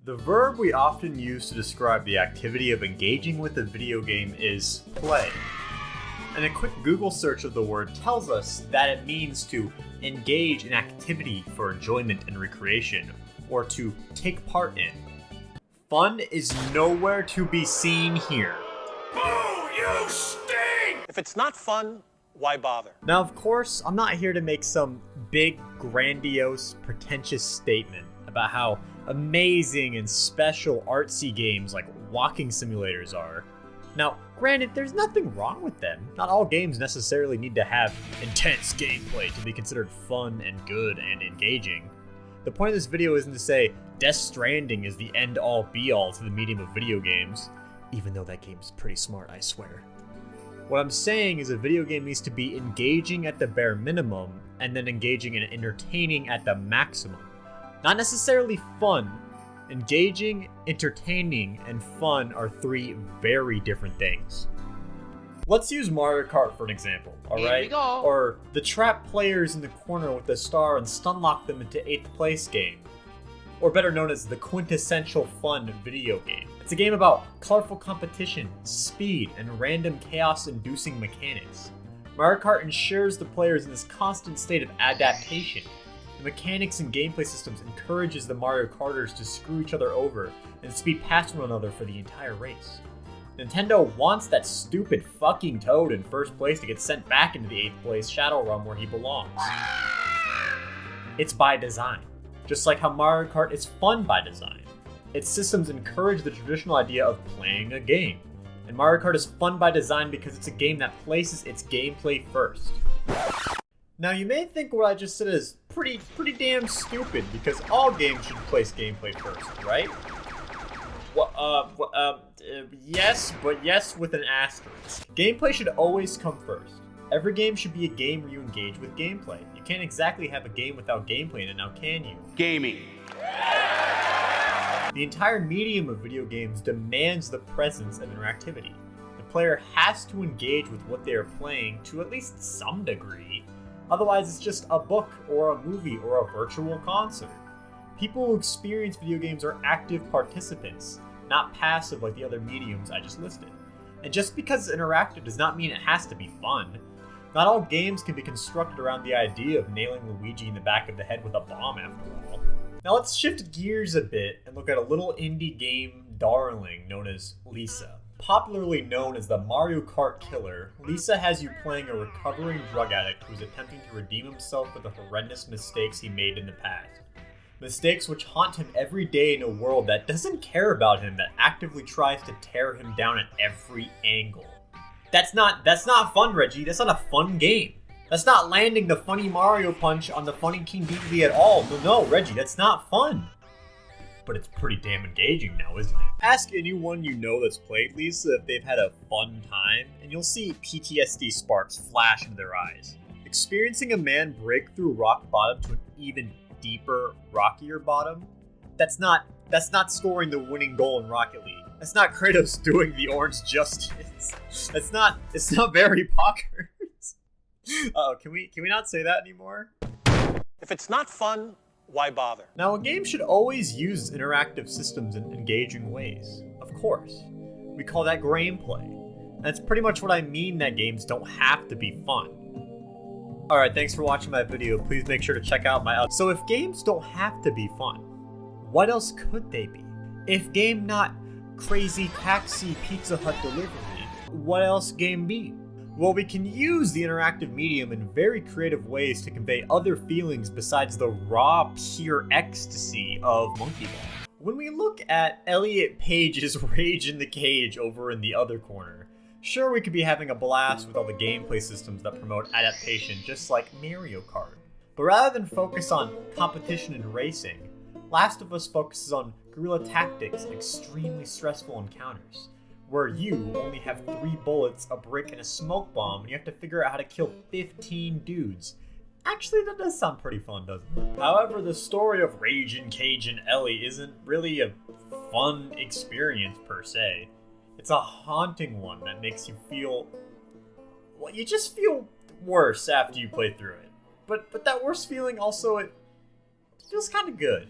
The verb we often use to describe the activity of engaging with a video game is play. And a quick Google search of the word tells us that it means to engage in activity for enjoyment and recreation, or to take part in. Fun is nowhere to be seen here. Boo, you stink! If it's not fun, why bother? Now, of course, I'm not here to make some big, grandiose, pretentious statement about how amazing and special artsy games like walking simulators are. Now, granted, there's nothing wrong with them. Not all games necessarily need to have intense gameplay to be considered fun and good and engaging. The point of this video isn't to say Death Stranding is the end-all be-all to the medium of video games, even though that game's pretty smart, I swear. What I'm saying is a video game needs to be engaging at the bare minimum, and then engaging and entertaining at the maximum. Not necessarily fun. Engaging, entertaining, and fun are three very different things. Let's use Mario Kart for an example, alright? Or the trap players in the corner with the star and stunlock them into 8th place game. Or better known as the quintessential fun video game. It's a game about colorful competition, speed, and random chaos-inducing mechanics. Mario Kart ensures the players in this constant state of adaptation. The mechanics and gameplay systems encourages the Mario Karters to screw each other over and speed past one another for the entire race. Nintendo wants that stupid fucking Toad in first place to get sent back into the 8th place Shadow Realm where he belongs. It's by design. Just like how Mario Kart is fun by design. Its systems encourage the traditional idea of playing a game. And Mario Kart is fun by design because it's a game that places its gameplay first. Now you may think what I just said is pretty damn stupid because all games should place gameplay first, right? Yes, but yes with an asterisk. Gameplay should always come first. Every game should be a game where you engage with gameplay. You can't exactly have a game without gameplay in it now, can you? Gaming. The entire medium of video games demands the presence of interactivity. The player has to engage with what they are playing to at least some degree. Otherwise, it's just a book or a movie or a virtual concert. People who experience video games are active participants, not passive like the other mediums I just listed. And just because it's interactive does not mean it has to be fun. Not all games can be constructed around the idea of nailing Luigi in the back of the head with a bomb after all. Now let's shift gears a bit and look at a little indie game darling known as Lisa. Popularly known as the Mario Kart Killer, Lisa has you playing a recovering drug addict who is attempting to redeem himself for the horrendous mistakes he made in the past. Mistakes which haunt him every day in a world that doesn't care about him, that actively tries to tear him down at every angle. That's not fun, Reggie. That's not a fun game. That's not landing the funny Mario punch on the funny King Dedede at all. No, Reggie, that's not fun. But it's pretty damn engaging now, isn't it? Ask anyone you know that's played Lisa if they've had a fun time, and you'll see PTSD sparks flash into their eyes. Experiencing a man break through rock bottom to an even deeper, rockier bottom? That's not scoring the winning goal in Rocket League. That's not Kratos doing the orange justice. It's not Barry Pockers. Can we not say that anymore? If it's not fun, why bother? Now, a game should always use interactive systems in engaging ways. Of course. We call that gameplay. That's pretty much what I mean that games don't have to be fun. Alright, thanks for watching my video. Please make sure to check out my other. So if games don't have to be fun, what else could they be? If game not crazy taxi Pizza Hut delivery, what else game be? Well, we can use the interactive medium in very creative ways to convey other feelings besides the raw, pure ecstasy of Monkey Ball. When we look at Elliot Page's Rage in the Cage over in the other corner, sure, we could be having a blast with all the gameplay systems that promote adaptation just like Mario Kart. But rather than focus on competition and racing, Last of Us focuses on guerrilla tactics and extremely stressful encounters, where you only have 3 bullets, a brick, and a smoke bomb, and you have to figure out how to kill 15 dudes. Actually, that does sound pretty fun, doesn't it? However, the story of Rage in Cage and Ellie isn't really a fun experience per se. It's a haunting one that makes you feel... well, you just feel worse after you play through it. But that worse feeling also, it feels kind of good.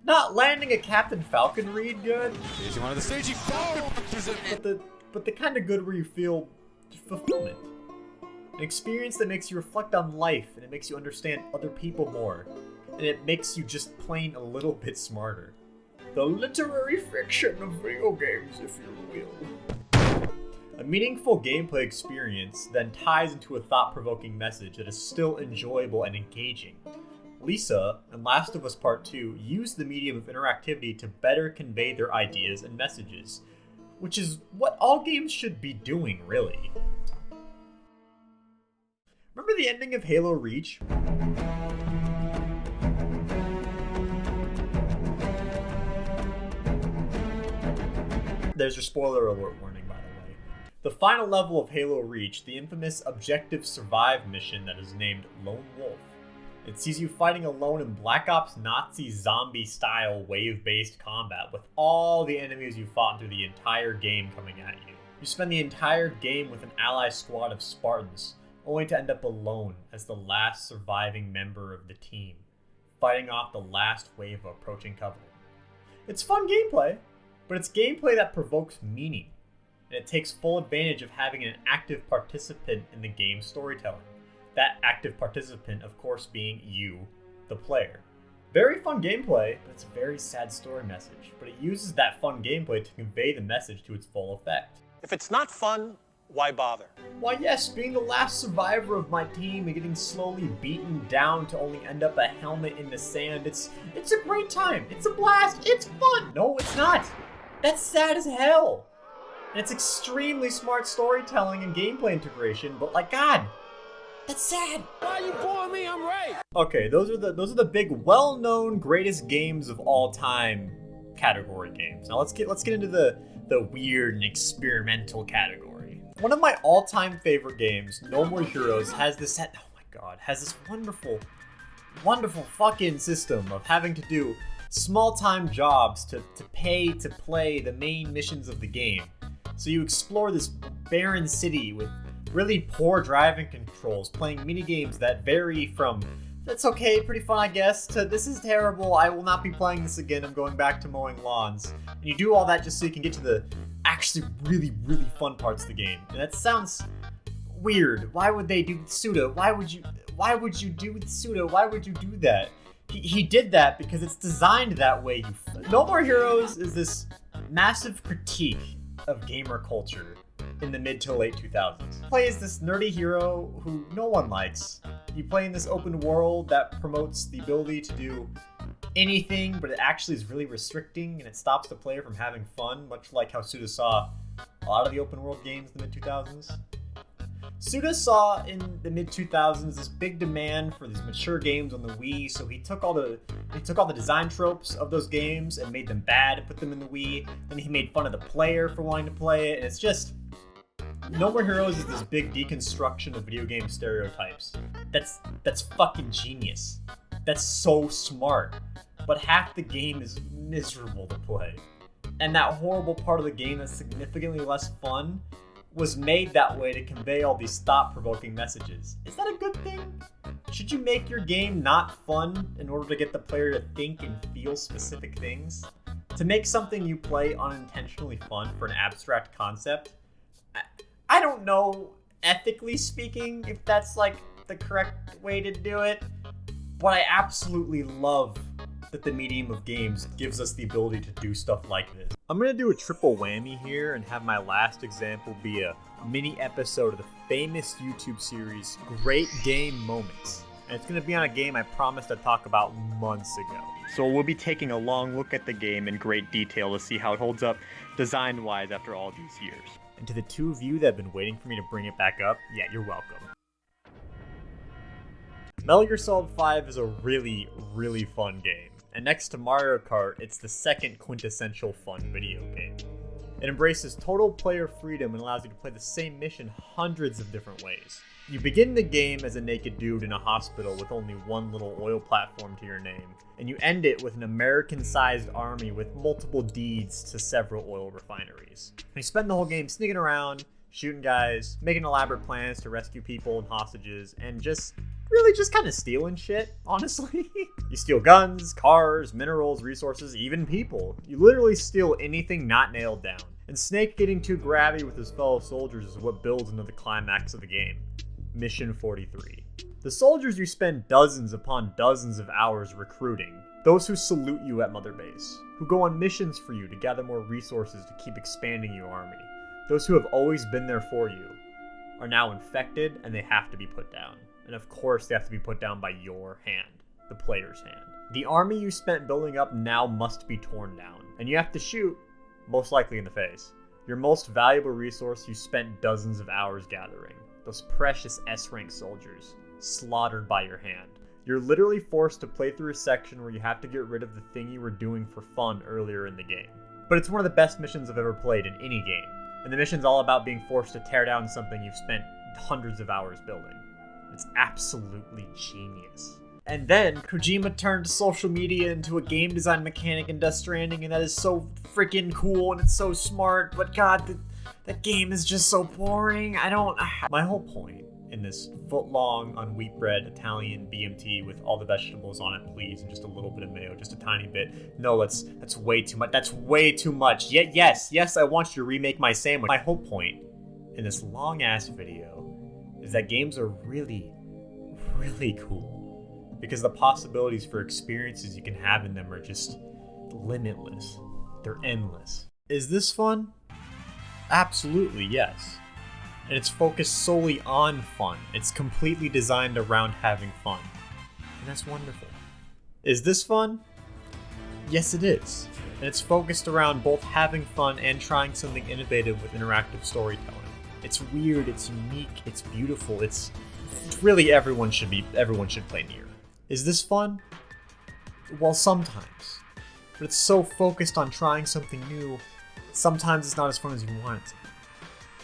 not landing a Captain Falcon read good, Here's one of the stagey Falcon but the kind of good where you feel fulfillment. An experience that makes you reflect on life, and it makes you understand other people more, and it makes you just plain a little bit smarter. The literary fiction of video games, if you will. A meaningful gameplay experience then ties into a thought-provoking message that is still enjoyable and engaging. Lisa, in Last of Us Part 2, used the medium of interactivity to better convey their ideas and messages, which is what all games should be doing, really. Remember the ending of Halo Reach? There's your spoiler alert warning, by the way. The final level of Halo Reach, the infamous Objective Survive mission that is named Lone Wolf. It sees you fighting alone in Black Ops Nazi zombie-style wave-based combat with all the enemies you fought through the entire game coming at you. You spend the entire game with an ally squad of Spartans, only to end up alone as the last surviving member of the team, fighting off the last wave of approaching Covenant. It's fun gameplay, but it's gameplay that provokes meaning, and it takes full advantage of having an active participant in the game's storytelling. That active participant, of course, being you, the player. Very fun gameplay, but it's a very sad story message, but it uses that fun gameplay to convey the message to its full effect. If it's not fun, why bother? Why yes, being the last survivor of my team and getting slowly beaten down to only end up a helmet in the sand, it's a great time, it's a blast, it's fun! No, it's not! That's sad as hell! And it's extremely smart storytelling and gameplay integration, but like God, that's sad! Why you pulling me? I'm right! Okay, those are the big, well-known greatest games of all time category games. Now let's get into the weird and experimental category. One of my all-time favorite games, No More Heroes, has this wonderful fucking system of having to do small-time jobs to pay to play the main missions of the game. So you explore this barren city with really poor driving controls, playing minigames that vary from "that's okay, pretty fun I guess" to "this is terrible, I will not be playing this again, I'm going back to mowing lawns." And you do all that just so you can get to the actually really fun parts of the game. And that sounds weird. Why would they do Suda? Why would you do Suda? Why would you do that? He did that because it's designed that way. No More Heroes is this massive critique of gamer culture in the mid to late 2000s. You play as this nerdy hero who no one likes. You play in this open world that promotes the ability to do anything, but it actually is really restricting and it stops the player from having fun, much like how Suda saw a lot of the open world games in the mid 2000s. Suda saw in the mid 2000s this big demand for these mature games on the Wii, so he took all the design tropes of those games and made them bad and put them in the Wii. Then he made fun of the player for wanting to play it, and it's just No More Heroes is this big deconstruction of video game stereotypes. That's fucking genius. That's so smart. But half the game is miserable to play. And that horrible part of the game that's significantly less fun was made that way to convey all these thought-provoking messages. Is that a good thing? Should you make your game not fun in order to get the player to think and feel specific things? To make something you play unintentionally fun for an abstract concept? I don't know, ethically speaking, if that's like the correct way to do it, but I absolutely love that the medium of games gives us the ability to do stuff like this. I'm gonna do a triple whammy here and have my last example be a mini episode of the famous YouTube series Great Game Moments. And it's gonna be on a game I promised I'd talk about months ago. So we'll be taking a long look at the game in great detail to see how it holds up design-wise after all these years. And to the two of you that have been waiting for me to bring it back up, yeah, you're welcome. Metal Gear Solid 5 is a really fun game. And next to Mario Kart, it's the second quintessential fun video game. It embraces total player freedom and allows you to play the same mission hundreds of different ways. You begin the game as a naked dude in a hospital with only one little oil platform to your name, and you end it with an American-sized army with multiple deeds to several oil refineries. And you spend the whole game sneaking around, shooting guys, making elaborate plans to rescue people and hostages, and just really just kind of stealing shit, honestly. You steal guns, cars, minerals, resources, even people. You literally steal anything not nailed down. And Snake getting too grabby with his fellow soldiers is what builds into the climax of the game. Mission 43. The soldiers you spend dozens upon dozens of hours recruiting. Those who salute you at Mother Base. Who go on missions for you to gather more resources to keep expanding your army. Those who have always been there for you are now infected and they have to be put down. And of course they have to be put down by your hand, the player's hand. The army you spent building up now must be torn down. And you have to shoot, most likely in the face, your most valuable resource you spent dozens of hours gathering. Those precious S-rank soldiers, slaughtered by your hand. You're literally forced to play through a section where you have to get rid of the thing you were doing for fun earlier in the game. But it's one of the best missions I've ever played in any game. And the mission's all about being forced to tear down something you've spent hundreds of hours building. It's absolutely genius. And then, Kojima turned social media into a game design mechanic in Death Stranding, and that is so freaking cool, and it's so smart, but god, that game is just so boring. My whole point in this foot-long, on wheat bread, Italian BMT with all the vegetables on it, please, and just a little bit of mayo, just a tiny bit. No, that's way too much. That's way too much. Yes, I want you to remake my sandwich. My whole point in this long-ass video is that games are really, really cool. Because the possibilities for experiences you can have in them are just limitless. They're endless. Is this fun? Absolutely, yes. And it's focused solely on fun. It's completely designed around having fun. And that's wonderful. Is this fun? Yes, it is. And it's focused around both having fun and trying something innovative with interactive storytelling. It's weird, it's unique, it's beautiful, it's really everyone should play NieR. Is this fun? Well, sometimes. But it's so focused on trying something new, sometimes it's not as fun as you want it to be.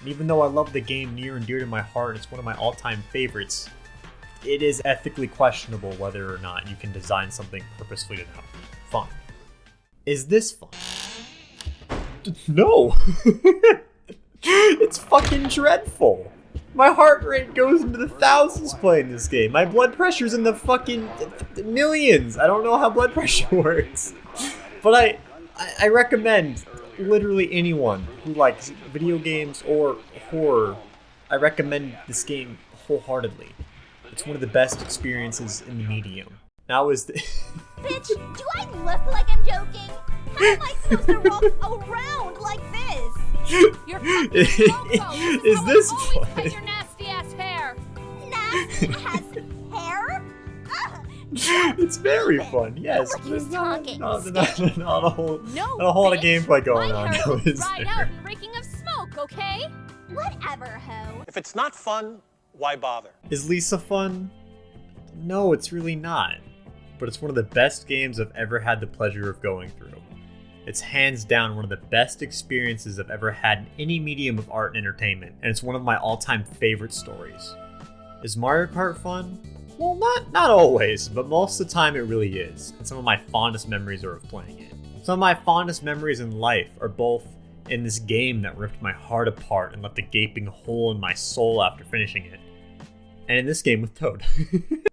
And even though I love the game near and dear to my heart, it's one of my all-time favorites, it is ethically questionable whether or not you can design something purposefully to not be fun. Is this fun? No! It's fucking dreadful! My heart rate goes into the thousands playing this game. My blood pressure's in the fucking millions. I don't know how blood pressure works. But I recommend literally anyone who likes video games or horror, I recommend this game wholeheartedly. It's one of the best experiences in the medium. Now is the... Bitch, do I look like I'm joking? How am I supposed to walk around like this? You're fucking loco. Is this always fun? cut your nasty ass hair. Nasty ass hair? It's very fun, yes. Look who's talking. Not a whole No, lot of bitch. gameplay going My on hair now, is is dried there? out and reeking of smoke, okay? Whatever, ho. If it's not fun, why bother? Is Lisa fun? No, it's really not. But it's one of the best games I've ever had the pleasure of going through. It's hands down one of the best experiences I've ever had in any medium of art and entertainment, and it's one of my all-time favorite stories. Is Mario Kart fun? Well, not always, but most of the time it really is, and some of my fondest memories are of playing it. Some of my fondest memories in life are both in this game that ripped my heart apart and left a gaping hole in my soul after finishing it, and in this game with Toad.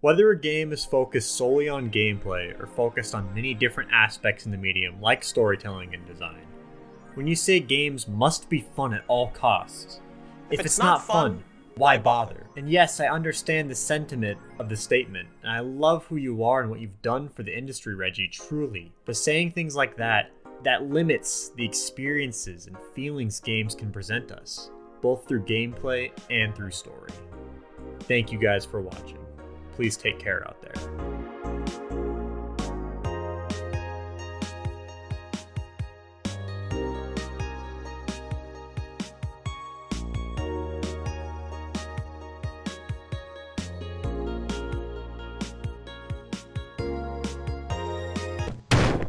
Whether a game is focused solely on gameplay or focused on many different aspects in the medium, like storytelling and design, when you say games must be fun at all costs, if it's not fun, why bother? And yes, I understand the sentiment of the statement, and I love who you are and what you've done for the industry, Reggie, truly. But saying things like that limits the experiences and feelings games can present us, both through gameplay and through story. Thank you guys for watching. Please take care out there.